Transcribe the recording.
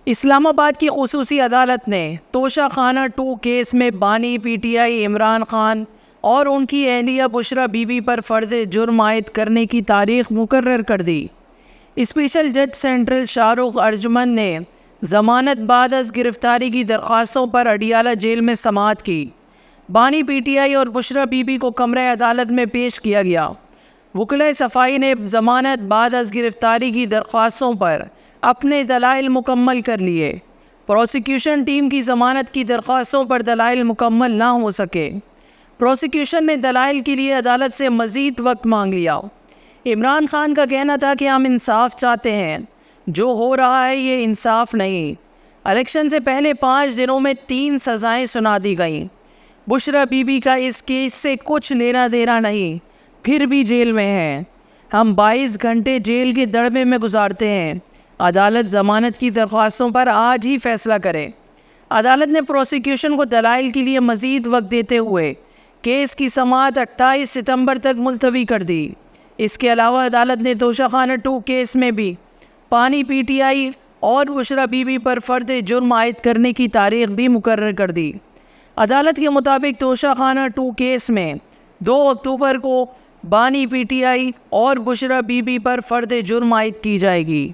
इस्लामाबाद की खुसूसी अदालत ने तोशा खाना 2 केस में बानी पीटीआई इमरान खान और उनकी अहलिया बुशरा बीबी पर फ़र्द जुर्म आयद करने की तारीख मुकर्रर कर दी। स्पेशल जज सेंट्रल शाहरुख अर्जुमन ने ज़मानत बाद अज़ गिरफ़्तारी की दरख्वास्तों पर अडियाला जेल में समाअत की। बानी पीटीआई और बुशरा बीबी को कमरे अदालत में पेश किया गया। वकील सफ़ाई ने ज़मानत बाद अज़ गिरफ़्तारी की दरख्वास्तों पर अपने दलाइल मुकम्मल कर लिए। प्रोसिक्यूशन टीम की ज़मानत की दरख्वास्तों पर दलाइल मुकम्मल ना हो सके। प्रोसिक्यूशन ने दलाइल के लिए अदालत से मज़ीद वक्त मांग लिया। इमरान खान का कहना था कि हम इंसाफ चाहते हैं, जो हो रहा है ये इंसाफ नहीं। इलेक्शन से पहले 5 दिनों में 3 सज़ाएँ सुना दी गईं। बुशरा बीबी का इस केस से कुछ लेना देना नहीं, फिर भी जेल में हैं। हम 22 घंटे जेल के दड़बे में गुजारते हैं। अदालत ज़मानत की दरख्वास्तों पर आज ही फ़ैसला करे। अदालत ने प्रोसिक्यूशन को दलाइल के लिए मज़ीद वक्त देते हुए केस की समाअत 28 सितंबर तक मुलतवी कर दी। इसके अलावा अदालत ने तोशा खाना 2 केस में भी बानी पीटीआई और बुशरा बीबी पर फ़र्द जुर्म आयद करने की तारीख भी मुकर्रर कर दी। अदालत के मुताबिक तोशा खाना 2 केस में 2 अक्टूबर को बानी पीटीआई और बुशरा बीबी पर फ़र्द जुर्म आयद की जाएगी।